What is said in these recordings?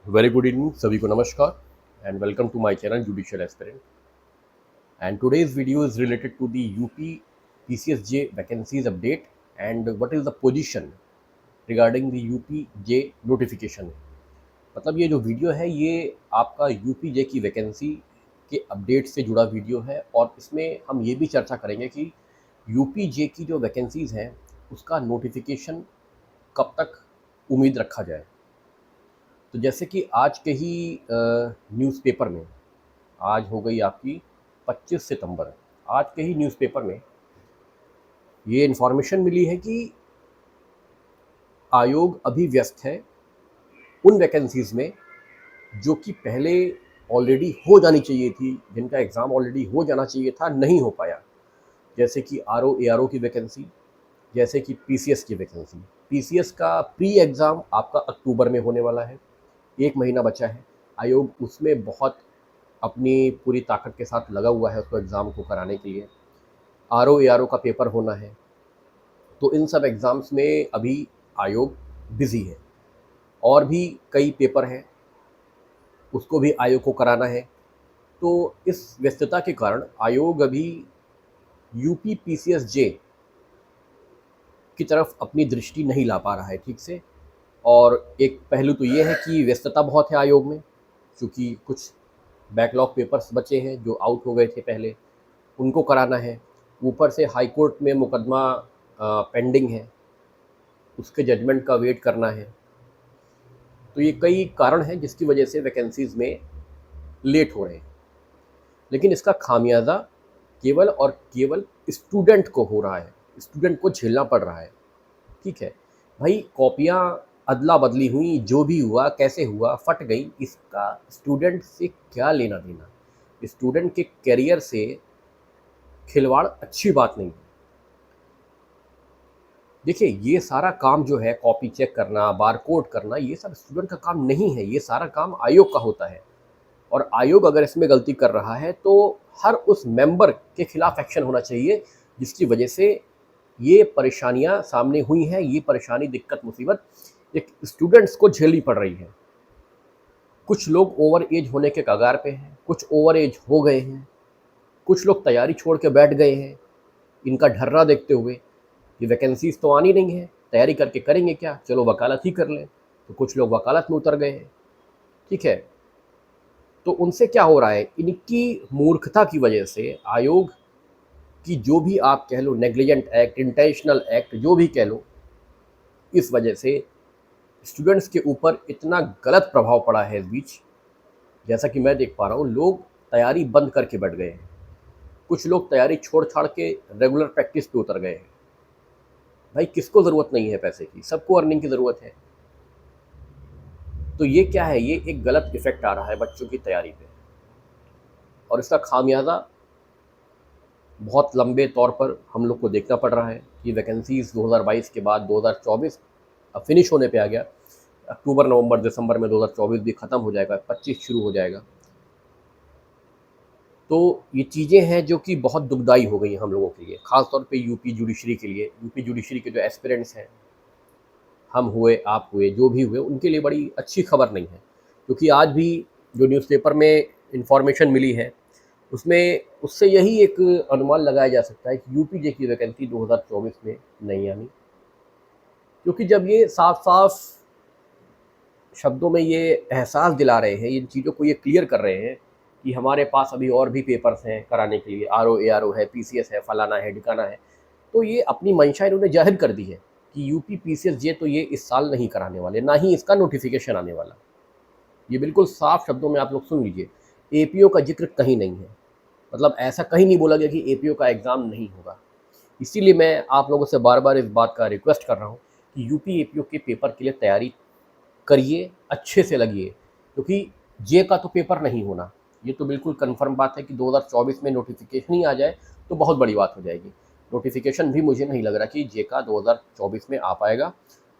Very good evening, सभी को नमस्कार and welcome to my channel Judicial Aspirant. And today's video is related to the UP PCSJ vacancies update and what is the position regarding the UPJ notification. मतलब ये जो video है ये आपका UPJ की वैकेंसी के अपडेट से जुड़ा वीडियो है और इसमें हम ये भी चर्चा करेंगे कि UPJ की जो वैकेंसीज़ हैं उसका नोटिफिकेशन कब तक उम्मीद रखा जाए। तो जैसे कि आज के ही न्यूज़पेपर में आज हो गई आपकी 25 सितंबर। आज के ही न्यूज़पेपर में ये इन्फॉर्मेशन मिली है कि आयोग अभी व्यस्त है उन वैकेंसीज़ में जो कि पहले ऑलरेडी हो जानी चाहिए थी, जिनका एग्ज़ाम ऑलरेडी हो जाना चाहिए था, नहीं हो पाया। जैसे कि आरओ एआरओ की वैकेंसी, जैसे कि पीसीएस की वैकेंसी। पीसीएस का प्री एग्ज़ाम आपका अक्टूबर में होने वाला है, 1 महीना बचा है। आयोग उसमें बहुत अपनी पूरी ताकत के साथ लगा हुआ है उसको एग्ज़ाम को कराने के लिए। आरओ एआरओ का पेपर होना है, तो इन सब एग्ज़ाम्स में अभी आयोग बिज़ी है। और भी कई पेपर हैं, उसको भी आयोग को कराना है। तो इस व्यस्तता के कारण आयोग अभी यूपी पीसीएसजे की तरफ अपनी दृष्टि नहीं ला पा रहा है ठीक से। और एक पहलू तो ये है कि व्यस्तता बहुत है आयोग में, क्योंकि कुछ बैकलॉग पेपर्स बचे हैं जो आउट हो गए थे पहले, उनको कराना है। ऊपर से हाई कोर्ट में मुकदमा पेंडिंग है, उसके जजमेंट का वेट करना है। तो ये कई कारण हैं जिसकी वजह से वैकेंसीज़ में लेट हो रहे हैं। लेकिन इसका खामियाजा केवल और केवल स्टूडेंट को हो रहा है, स्टूडेंट को झेलना पड़ रहा है। ठीक है भाई, कॉपियाँ अदला बदली हुई, जो भी हुआ कैसे हुआ फट गई, इसका स्टूडेंट से क्या लेना देना। स्टूडेंट के करियर से खिलवाड़ अच्छी बात नहीं है। देखिए, ये सारा काम जो है कॉपी चेक करना, बारकोड करना, ये सब स्टूडेंट का काम नहीं है, ये सारा काम आयोग का होता है। और आयोग अगर इसमें गलती कर रहा है तो हर उस मेंबर के खिलाफ एक्शन होना चाहिए जिसकी वजह से ये परेशानियां सामने हुई हैं। ये परेशानी, दिक्कत, मुसीबत एक स्टूडेंट्स को झेलनी पड़ रही है। कुछ लोग ओवर एज होने के कगार पे हैं, कुछ ओवर एज हो गए हैं, कुछ लोग तैयारी छोड़ के बैठ गए हैं इनका ढर्रा देखते हुए कि वैकेंसीज तो आनी नहीं है, तैयारी करके करेंगे क्या, चलो वकालत ही कर लें। तो कुछ लोग वकालत में उतर गए हैं। ठीक है, तो उनसे क्या हो रहा है, इनकी मूर्खता की वजह से आयोग की जो भी आप कह लो, नेग्लिजेंट एक्ट, इंटेंशनल एक्ट, जो भी कह लो, इस वजह से स्टूडेंट्स के ऊपर इतना गलत प्रभाव पड़ा है इस बीच। जैसा कि मैं देख पा रहा हूँ, लोग तैयारी बंद करके बैठ गए हैं, कुछ लोग तैयारी छोड़ छाड़ के रेगुलर प्रैक्टिस पे उतर गए हैं। भाई, किसको ज़रूरत नहीं है पैसे की, सबको अर्निंग की ज़रूरत है। तो ये क्या है, ये एक गलत इफेक्ट आ रहा है बच्चों की तैयारी पे, और इसका खामियाजा बहुत लंबे तौर पर हम लोग को देखना पड़ रहा है कि वैकेंसीज़ 2022 के बाद 2024 अब फिनिश होने पे आ गया। अक्टूबर, नवंबर, दिसंबर में 2024 भी ख़त्म हो जाएगा, 25 शुरू हो जाएगा। तो ये चीज़ें हैं जो कि बहुत दुखदाई हो गई हैं हम लोगों के लिए, ख़ास तौर पे यूपी जुडिशरी के लिए। यूपी जुडिशरी के जो एस्पिरेंट्स हैं, हम हुए, आप हुए, जो भी हुए, उनके लिए बड़ी अच्छी खबर नहीं है। क्योंकि आज भी जो न्यूज़पेपर में इन्फॉर्मेशन मिली है, उसमें उससे यही एक अनुमान लगाया जा सकता है कि यूपीजे की वैकेंसी 2024 में नहीं आनी। क्योंकि जब ये साफ-साफ शब्दों में ये एहसास दिला रहे हैं, इन चीज़ों को ये क्लियर कर रहे हैं कि हमारे पास अभी और भी पेपर्स हैं कराने के लिए, आरओ एआरओ है, पीसीएस है, फलाना है, ढिकाना है। तो ये अपनी मंशा इन्होंने ज़ाहिर कर दी है कि यूपी पीसीएसजे तो ये इस साल नहीं कराने वाले, ना ही इसका नोटिफिकेशन आने वाला। ये बिल्कुल साफ शब्दों में आप लोग सुन लीजिए, एपीओ का जिक्र कहीं नहीं है। मतलब ऐसा कहीं नहीं बोला गया कि एपीओ का एग्ज़ाम नहीं होगा। इसीलिए मैं आप लोगों से बार-बार इस बात का रिक्वेस्ट कर रहा हूँ कि यूपी एपीओ के पेपर के लिए तैयारी करिए, अच्छे से लगिए। क्योंकि जे का तो पेपर नहीं होना, ये तो बिल्कुल कन्फर्म बात है कि 2024 में नोटिफिकेशन ही आ जाए तो बहुत बड़ी बात हो जाएगी। नोटिफिकेशन भी मुझे नहीं लग रहा कि जे का 2024 में आ पाएगा।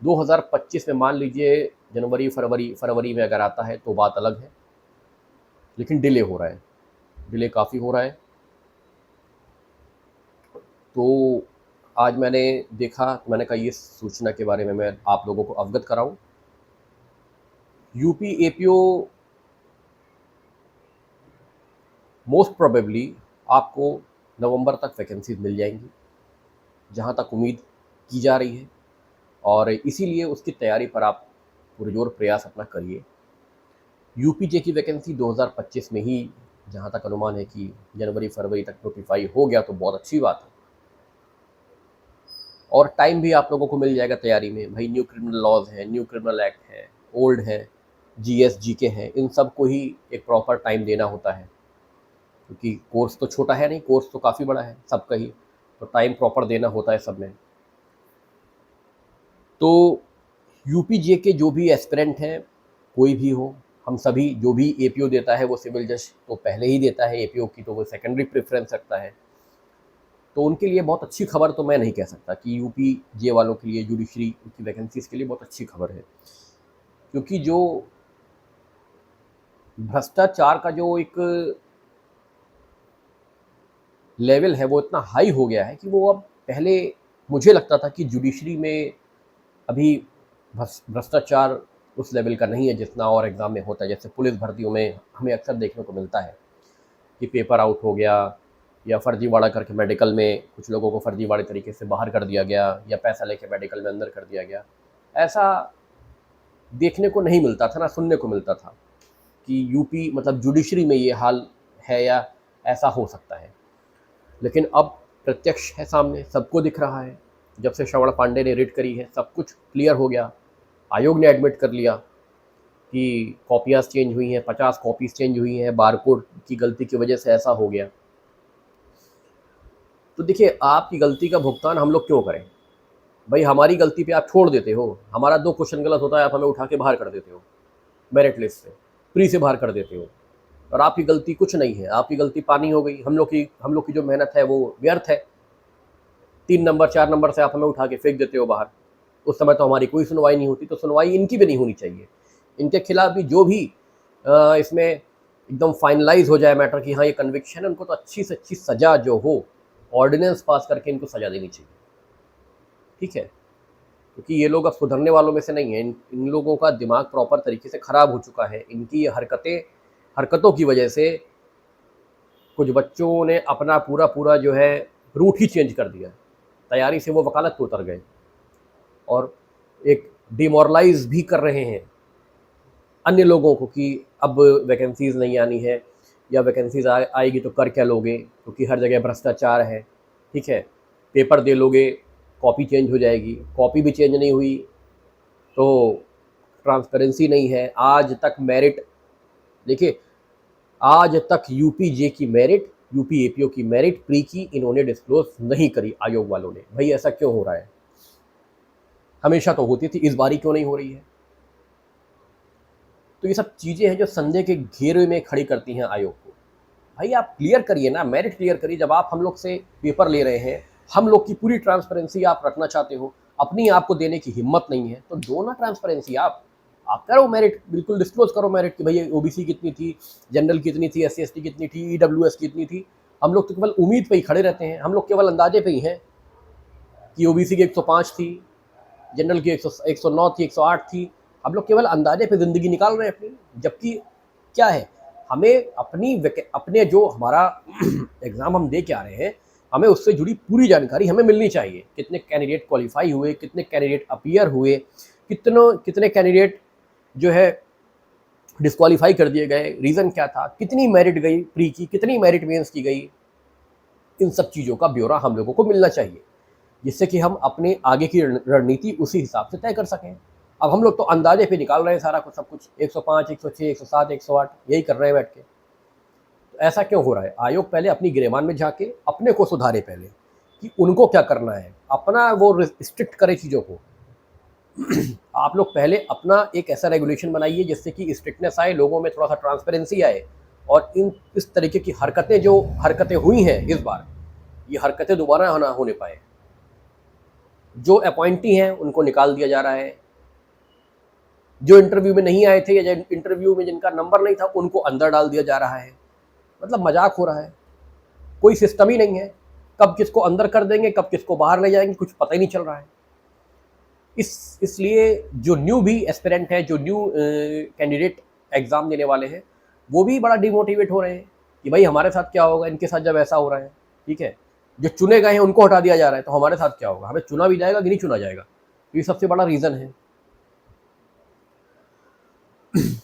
2025 में मान लीजिए जनवरी, फरवरी में अगर आता है तो बात अलग है, लेकिन डिले हो रहा है, डिले काफ़ी हो रहा है। तो आज मैंने देखा, मैंने कहा ये सूचना के बारे में मैं आप लोगों को अवगत कराऊँ। यूपी एपीओ मोस्ट प्रोबेबली आपको नवंबर तक वैकेंसीज मिल जाएंगी, जहां तक उम्मीद की जा रही है, और इसीलिए उसकी तैयारी पर आप पुरजोर प्रयास अपना करिए। यूपीजे की वैकेंसी 2025 में ही, जहां तक अनुमान है कि जनवरी फरवरी तक नोटिफाई हो गया तो बहुत अच्छी बात है, और टाइम भी आप लोगों को मिल जाएगा तैयारी में। भाई न्यू क्रिमिनल लॉज हैं, न्यू क्रिमिनल एक्ट है, ओल्ड है, जीएस जीके हैं, इन सब को ही एक प्रॉपर टाइम देना होता है, क्योंकि कोर्स तो छोटा है नहीं, कोर्स तो काफ़ी बड़ा है सबका ही, तो टाइम प्रॉपर देना होता है सब में। तो यूपीजे के जो भी एस्पिरेंट हैं, कोई भी हो, हम सभी, जो भी एपीओ देता है वो सिविल जज तो पहले ही देता है, एपीओ की तो वो सेकेंडरी प्रेफरेंस रखता है, तो उनके लिए बहुत अच्छी खबर तो मैं नहीं कह सकता कि यूपी जे वालों के लिए जुडिशरी की वैकेंसीज के लिए बहुत अच्छी खबर है, क्योंकि जो भ्रष्टाचार का जो एक लेवल है वो इतना हाई हो गया है कि वो अब, पहले मुझे लगता था कि जुडिशरी में अभी भ्रष्टाचार उस लेवल का नहीं है जितना और एग्ज़ाम में होता है। जैसे पुलिस भर्तियों में हमें अक्सर देखने को मिलता है कि पेपर आउट हो गया, या फर्जीवाड़ा करके मेडिकल में कुछ लोगों को फर्जीवाड़े तरीके से बाहर कर दिया गया, या पैसा लेके मेडिकल में अंदर कर दिया गया। ऐसा देखने को नहीं मिलता था, ना सुनने को मिलता था कि यूपी मतलब जुडिशरी में ये हाल है या ऐसा हो सकता है। लेकिन अब प्रत्यक्ष है सामने, सबको दिख रहा है। जब से श्रवण पांडे ने रिट करी है, सब कुछ क्लियर हो गया। आयोग ने एडमिट कर लिया कि कॉपियाँ चेंज हुई हैं, 50 कॉपीज़ चेंज हुई हैं, बारकोड की गलती की वजह से ऐसा हो गया। तो देखिए, आपकी गलती का भुगतान हम लोग क्यों करें? भाई हमारी गलती पे आप छोड़ देते हो, हमारा 2 क्वेश्चन गलत होता है, आप हमें उठा के बाहर कर देते हो मेरिट लिस्ट से, प्री से बाहर कर देते हो, और आपकी गलती कुछ नहीं है, आपकी गलती पानी हो गई। हम लोग की जो मेहनत है वो व्यर्थ है। 3 नंबर 4 नंबर से आप हमें उठा के फेंक देते हो बाहर। उस समय तो हमारी कोई सुनवाई नहीं होती, तो सुनवाई इनकी भी नहीं होनी चाहिए। इनके खिलाफ भी जो भी इसमें एकदम फाइनलाइज हो जाए मैटर कि हाँ ये कन्विक्शन है, उनको तो अच्छी से अच्छी सज़ा जो हो, ऑर्डिनेंस पास करके इनको सज़ा देनी चाहिए, ठीक है? क्योंकि ये लोग अब सुधरने वालों में से नहीं है। इन लोगों का दिमाग प्रॉपर तरीके से ख़राब हो चुका है। इनकी ये हरकतों की वजह से कुछ बच्चों ने अपना पूरा जो है रूट ही चेंज कर दिया। तैयारी से वो वकालत पे उतर गए, और एक डिमोरलाइज भी कर रहे हैं अन्य लोगों को कि अब वैकेंसीज़ नहीं आनी है, या वैकेंसीज़ आएगी तो कर क्या लोगे, क्योंकि हर जगह भ्रष्टाचार है, ठीक है? पेपर दे लोगे, कॉपी चेंज हो जाएगी, कॉपी भी चेंज नहीं हुई तो ट्रांसपेरेंसी नहीं है। आज तक मेरिट, देखिए, आज तक यूपीजे की मेरिट, यूपी एपीओ की मेरिट प्री की इन्होंने डिस्क्लोज नहीं करी आयोग वालों ने। भाई ऐसा क्यों हो रहा है? हमेशा तो होती थी, इस बारी क्यों नहीं हो रही है? तो ये सब चीज़ें हैं जो संदेह के घेरे में खड़ी करती हैं आयोग को। भाई आप क्लियर करिए ना, मेरिट क्लियर करिए। जब आप हम लोग से पेपर ले रहे हैं, हम लोग की पूरी ट्रांसपेरेंसी आप रखना चाहते हो, अपनी आपको देने की हिम्मत नहीं है, तो दो ना ट्रांसपेरेंसी। आप करो मेरिट, बिल्कुल डिस्क्लोज करो मेरिट कि भाई ओबीसी कितनी थी, जनरल कितनी थी, एससी एसटी कितनी थी, ईडब्ल्यूएस कितनी थी। हम लोग तो केवल उम्मीद पे ही खड़े रहते हैं, हम लोग केवल अंदाजे पे ही हैं कि ओबीसी की 105 थी, जनरल की 109 थी, 108 थी। हम लोग केवल अंदाजे पे ज़िंदगी निकाल रहे हैं अपनी। जबकि क्या है, हमें अपने जो हमारा एग्ज़ाम हम दे के आ रहे हैं, हमें उससे जुड़ी पूरी जानकारी हमें मिलनी चाहिए। कितने कैंडिडेट क्वालिफाई हुए, कितने कैंडिडेट अपीयर हुए, कितने कैंडिडेट जो है डिस्क्वालीफाई कर दिए गए, रीज़न क्या था, कितनी मेरिट गई प्री की, कितनी मेरिट मेंस की गई। इन सब चीज़ों का ब्यौरा हम लोगों को मिलना चाहिए, जिससे कि हम अपने आगे की रणनीति उसी हिसाब से तय कर सकें। अब हम लोग तो अंदाजे पे निकाल रहे हैं सारा कुछ, सब कुछ 105, 106, 107, 108 यही कर रहे हैं बैठ के। तो ऐसा क्यों हो रहा है? आयोग पहले अपनी गिरेबान में जाके अपने को सुधारे पहले, कि उनको क्या करना है, अपना वो रिस्ट्रिक्ट करे चीज़ों को। आप लोग पहले अपना एक ऐसा रेगुलेशन बनाइए जिससे कि स्ट्रिक्टनेस आए, लोगों में थोड़ा सा ट्रांसपेरेंसी आए, और इस तरीके की हरकतें हुई हैं इस बार, ये हरकतें दोबारा ना होने पाए। जो अपॉइंटी हैं उनको निकाल दिया जा रहा है, जो इंटरव्यू में नहीं आए थे या इंटरव्यू में जिनका नंबर नहीं था उनको अंदर डाल दिया जा रहा है। मतलब मजाक हो रहा है, कोई सिस्टम ही नहीं है। कब किसको अंदर कर देंगे, कब किसको बाहर ले जाएंगे, कुछ पता ही नहीं चल रहा है। इसलिए जो न्यू भी एस्पिरेंट है, जो न्यू कैंडिडेट एग्ज़ाम देने वाले हैं, वो भी बड़ा डिमोटिवेट हो रहे हैं कि भाई हमारे साथ क्या होगा इनके साथ जब ऐसा हो रहा है। ठीक है, जो चुने गए हैं उनको हटा दिया जा रहा है, तो हमारे साथ क्या होगा, हमें चुना भी जाएगा कि नहीं चुना जाएगा। तो ये सबसे बड़ा रीज़न है।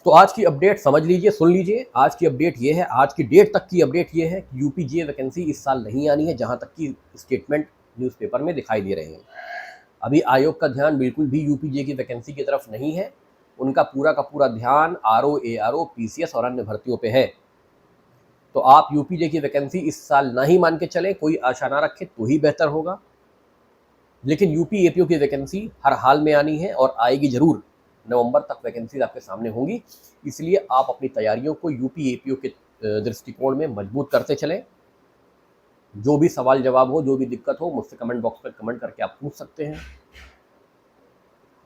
तो आज की अपडेट समझ लीजिए, सुन लीजिए। आज की अपडेट ये है, आज की डेट तक की अपडेट ये है कि यूपीजीए वैकेंसी इस साल नहीं आनी है, जहां तक की स्टेटमेंट न्यूज़पेपर में दिखाई दे रहे हैं। अभी आयोग का ध्यान बिल्कुल भी यूपीजीए की वैकेंसी की तरफ नहीं है। उनका पूरा का पूरा ध्यान आरओ, एआरओ, पीसीएस और अन्य भर्तियों पे है। तो आप यूपीजीए की वैकेंसी इस साल ना ही मान के चलें, कोई आशा ना रखें तो ही बेहतर होगा। लेकिन यूपी एपीओ की वैकेंसी हर हाल में आनी है और आएगी ज़रूर। नवंबर तक वैकेंसीज आपके सामने होंगी, इसलिए आप अपनी तैयारियों को यूपी एपीओ के दृष्टिकोण में मजबूत करते चलें। जो भी सवाल जवाब हो, जो भी दिक्कत हो, मुझसे कमेंट बॉक्स में कमेंट करके आप पूछ सकते हैं।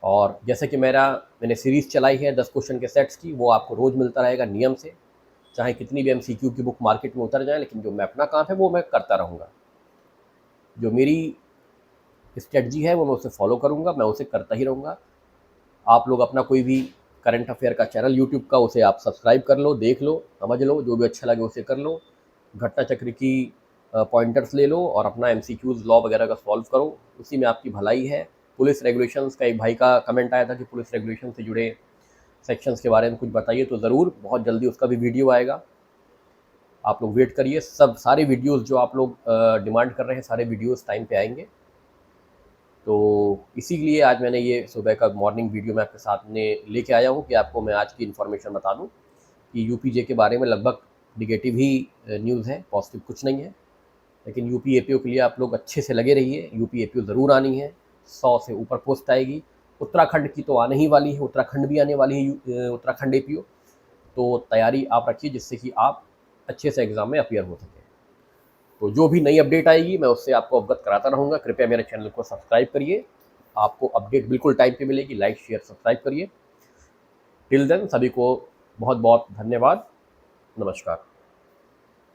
और जैसे कि मैंने सीरीज़ चलाई है 10 क्वेश्चन के सेट्स की, वो आपको रोज़ मिलता रहेगा नियम से। चाहे कितनी भी एमसीक्यू की बुक मार्केट में उतर जाए, लेकिन जो मैं अपना काम है वो मैं करता रहूँगा। जो मेरी स्ट्रेटजी है वो मैं उसे फॉलो करूँगा, मैं उसे करता ही रहूँगा। आप लोग अपना कोई भी करंट अफेयर का चैनल यूट्यूब का, उसे आप सब्सक्राइब कर लो, देख लो, समझ लो, जो भी अच्छा लगे उसे कर लो। घटना चक्र की पॉइंटर्स ले लो और अपना एमसीक्यूज़ लॉ वगैरह का सॉल्व करो, उसी में आपकी भलाई है। पुलिस रेगुलेशंस का एक भाई का कमेंट आया था कि पुलिस रेगुलेशन से जुड़े सेक्शंस के बारे में कुछ बताइए, तो ज़रूर बहुत जल्दी उसका भी वीडियो आएगा। आप लोग वेट करिए, सारे वीडियोज़ जो आप लोग डिमांड कर रहे हैं, सारे वीडियोज़ टाइम पे आएंगे। तो इसीलिए आज मैंने ये सुबह का मॉर्निंग वीडियो मैं आपके सामने लेके आया हूँ कि आपको मैं आज की इन्फॉर्मेशन बता दूँ कि यूपीजे के बारे में लगभग निगेटिव ही न्यूज़ है, पॉजिटिव कुछ नहीं है। लेकिन यूपी एपीओ के लिए आप लोग अच्छे से लगे रहिए। यूपी एपीओ ज़रूर आनी है, 100 से ऊपर पोस्ट आएगी। उत्तराखंड की तो आने ही वाली है, उत्तराखंड भी आने वाली है, उत्तराखंड एपीओ। तो तैयारी आप रखिए जिससे कि आप अच्छे से एग्ज़ाम में अपीयर हो सकें। तो जो भी नई अपडेट आएगी मैं उससे आपको अवगत कराता रहूँगा। कृपया मेरे चैनल को सब्सक्राइब करिए, आपको अपडेट बिल्कुल टाइम पे मिलेगी। लाइक, शेयर, सब्सक्राइब करिए। टिल देन सभी को बहुत बहुत धन्यवाद। नमस्कार।